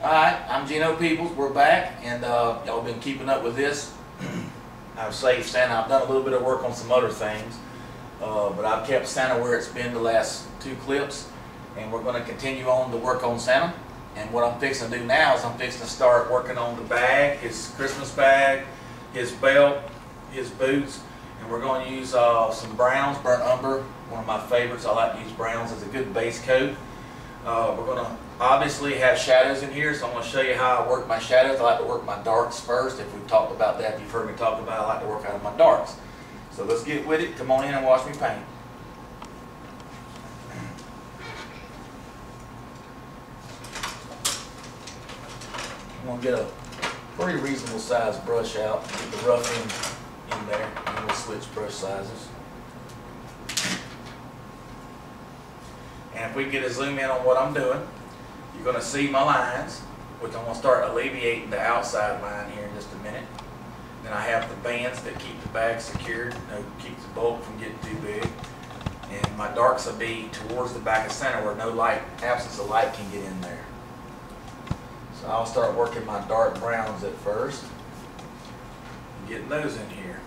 Alright, I'm Geno Peoples, we're back, and y'all been keeping up with this. I've saved Santa. I've done a little bit of work on some other things, but I've kept Santa where it's been the last two clips, and we're going to continue on to work on Santa. And what I'm fixing to do now is I'm fixing to start working on the bag, his Christmas bag, his belt, his boots, and we're going to use some browns, burnt umber, one of my favorites. I like to use browns as a good base coat. We're going to obviously have shadows in here, so I'm going to show you how I work my shadows. I like to work my darks first. If we've talked about that, if you've heard me talk about it, I like to work out of my darks. So let's get with it. Come on in and watch me paint. I'm going to get a pretty reasonable sized brush out, get the rough end in there, and then we'll switch brush sizes. And if we get a zoom in on what I'm doing, you're going to see my lines, which I'm going to start alleviating the outside line here in just a minute. Then I have the bands that keep the bag secured, keep the bulk from getting too big. And my darks will be towards the back of center where no light, absence of light can get in there. So I'll start working my dark browns at first, and getting those in here.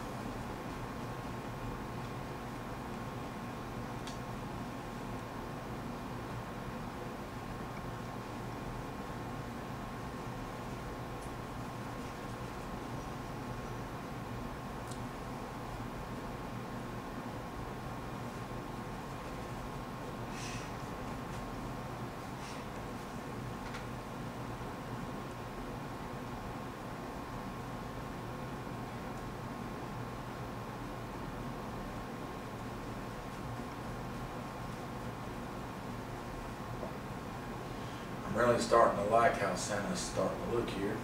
I'm really starting to like how Santa's starting to look here.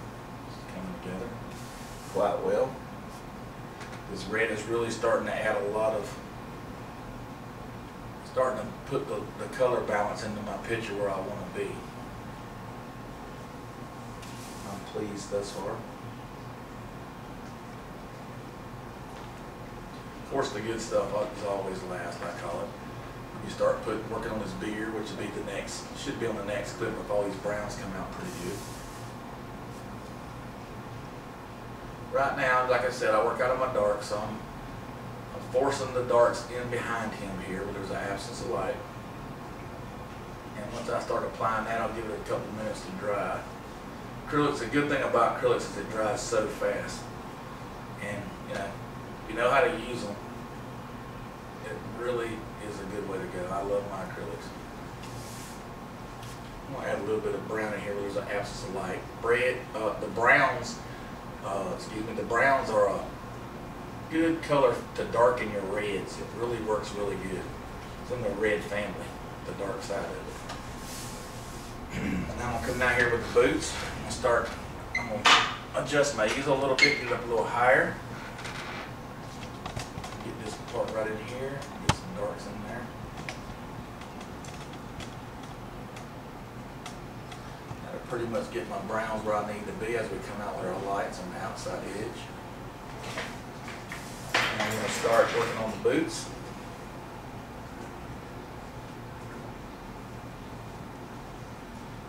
It's coming together quite well. This red is really starting to add a lot of, starting to put the color balance into my picture where I want to be. I'm pleased thus far. Of course, the good stuff is always last, I call it. You start working on his beard, which will be the next, should be on the next clip if all these browns come out pretty good. Right now, like I said, I work out of my darks, so I'm forcing the darks in behind him here where there's an absence of light. And once I start applying that, I'll give it a couple minutes to dry. Acrylics, the good thing about acrylics is it dries so fast. And if you know how to use them, it really is a good way to go. I love my acrylics. I'm going to add a little bit of brown in here where there's an absence of light. The browns, the browns are a good color to darken your reds. It really works really good. It's in the red family, the dark side of it. And now I'm going to come down here with the boots. I'm going to adjust my easel a little bit, get it up a little higher. Get this part right in here. Get some darks in there. That'll pretty much get my browns where I need to be as we come out with our lights on the outside edge. And I'm going to start working on the boots.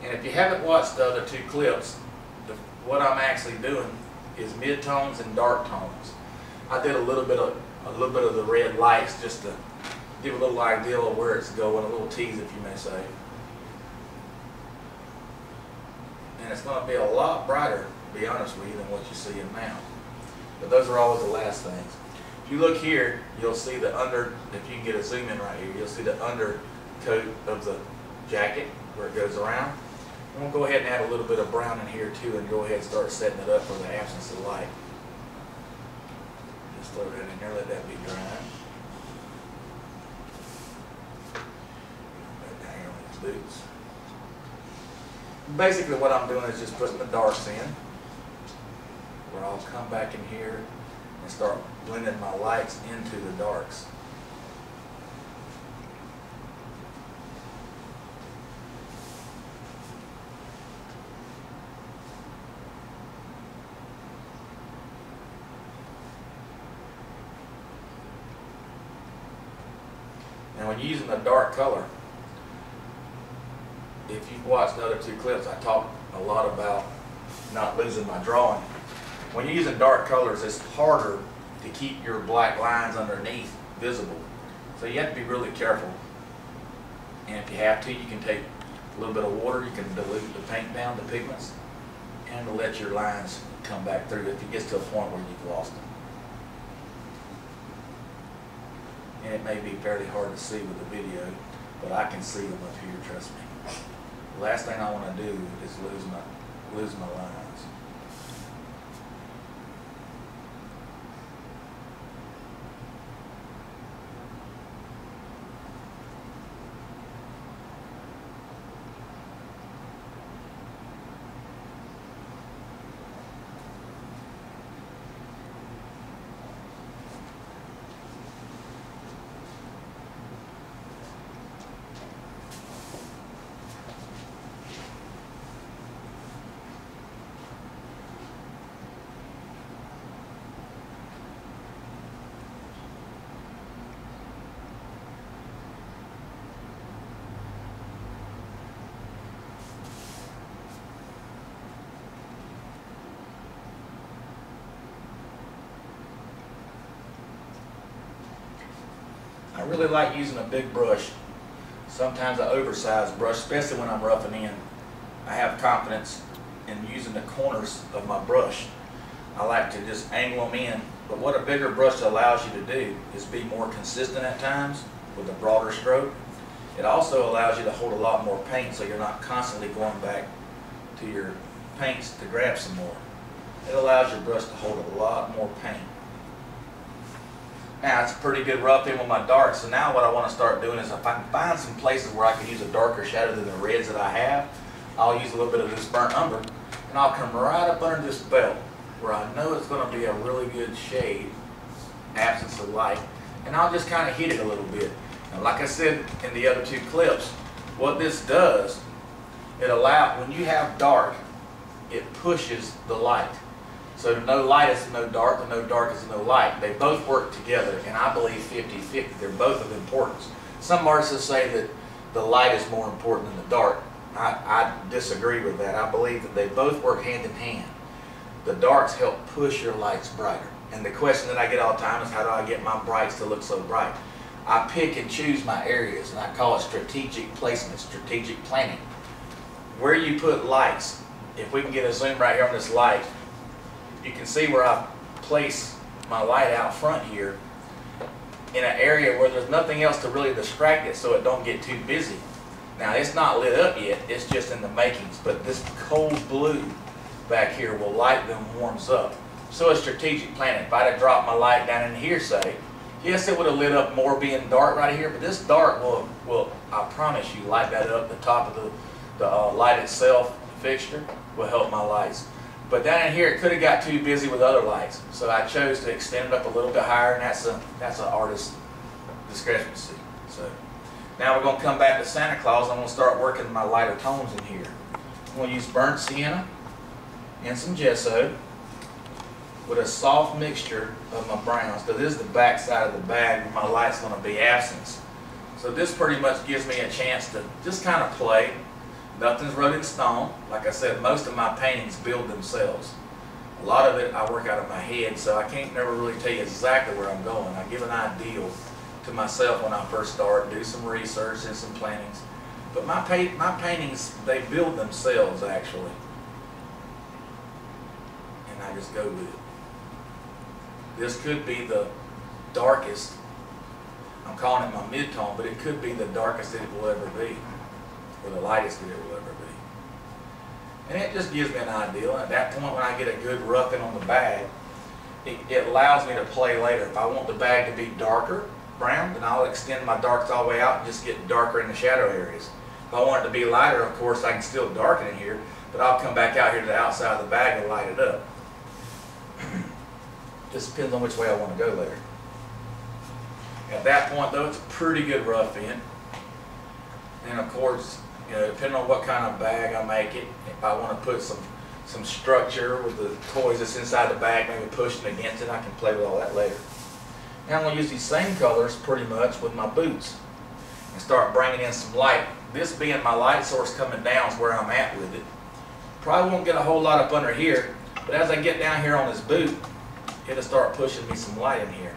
And if you haven't watched the other two clips, what I'm actually doing is mid-tones and dark tones. I did a little bit of the red lights just to give a little idea of where it's going, a little tease if you may say. And it's going to be a lot brighter, to be honest with you, than what you see in now. But those are always the last things. If you look here, you'll see the if you can get a zoom in right here, you'll see the undercoat of the jacket where it goes around. I'm going to go ahead and add a little bit of brown in here too and go ahead and start setting it up for the absence of light. Just throw that in there, let that be dry. Back down here on these boots. Basically what I'm doing is just putting the darks in, where I'll come back in here and start blending my lights into the darks. And when you're using a dark color, if you've watched the other two clips, I talked a lot about not losing my drawing. When you're using dark colors, it's harder to keep your black lines underneath visible. So you have to be really careful. And if you have to, you can take a little bit of water, you can dilute the paint down, the pigments, and to let your lines come back through if it gets to a point where you've lost them. And it may be fairly hard to see with the video, but I can see them up here, trust me. The last thing I want to do is lose my lines. I really like using a big brush, sometimes an oversized brush, especially when I'm roughing in. I have confidence in using the corners of my brush. I like to just angle them in, but what a bigger brush allows you to do is be more consistent at times with a broader stroke. It also allows you to hold a lot more paint, so you're not constantly going back to your paints to grab some more. It allows your brush to hold a lot more paint. Now it's a pretty good rough in with my darks, so now what I want to start doing is if I can find some places where I can use a darker shadow than the reds that I have, I'll use a little bit of this burnt umber, and I'll come right up under this belt where I know it's going to be a really good shade, absence of light, and I'll just kind of hit it a little bit. And like I said in the other two clips, what this does, it allows, when you have dark, it pushes the light. So no light is no dark, and no dark is no light. They both work together, and I believe 50-50. They're both of importance. Some artists say that the light is more important than the dark. I disagree with that. I believe that they both work hand in hand. The darks help push your lights brighter. And the question that I get all the time is, how do I get my brights to look so bright? I pick and choose my areas, and I call it strategic placement, strategic planning. Where you put lights, if we can get a zoom right here on this light, you can see where I place my light out front here in an area where there's nothing else to really distract it so it don't get too busy. Now it's not lit up yet, it's just in the makings, but this cold blue back here will light them warms up. So it's strategic planning. If I'd have dropped my light down in here, say, yes, it would have lit up more being dark right here, but this dark will I promise you, light that up. The top of the light itself, the fixture, will help my lights. But down in here, it could have got too busy with other lights, so I chose to extend it up a little bit higher, and that's an artist's discrepancy. So now we're going to come back to Santa Claus. I'm going to start working my lighter tones in here. I'm going to use burnt sienna and some gesso with a soft mixture of my browns, because this is the back side of the bag where my light's going to be absent. So this pretty much gives me a chance to just kind of play. Nothing's wrote in stone. Like I said, most of my paintings build themselves. A lot of it I work out of my head, so I can't never really tell you exactly where I'm going. I give an ideal to myself when I first start, do some research and some plannings. But my paintings, they build themselves actually. And I just go with it. This could be the darkest, I'm calling it my mid-tone, but it could be the darkest that it will ever be, or the lightest that it will ever be. And it just gives me an idea. And at that point, when I get a good roughing on the bag, it allows me to play later. If I want the bag to be darker brown, then I'll extend my darks all the way out and just get darker in the shadow areas. If I want it to be lighter, of course, I can still darken it here, but I'll come back out here to the outside of the bag and light it up. Just depends on which way I want to go later. At that point, though, it's a pretty good rough in. And of course, you know, depending on what kind of bag I make it, if I want to put some structure with the toys that's inside the bag, maybe pushing against it, I can play with all that later. Now I'm going to use these same colors pretty much with my boots and start bringing in some light this being my light source coming down is where I'm at with it. Probably won't get a whole lot up under here, but as I get down here on this boot, it'll start pushing me some light in here.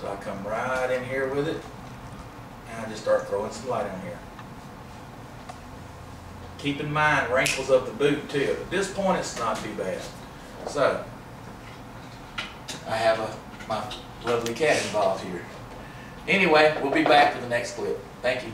So I come right in here with it, and I just start throwing some light on here. Keep in mind, wrinkles of the boot too. At this point, it's not too bad. So, I have my lovely cat involved here. Anyway, we'll be back for the next clip. Thank you.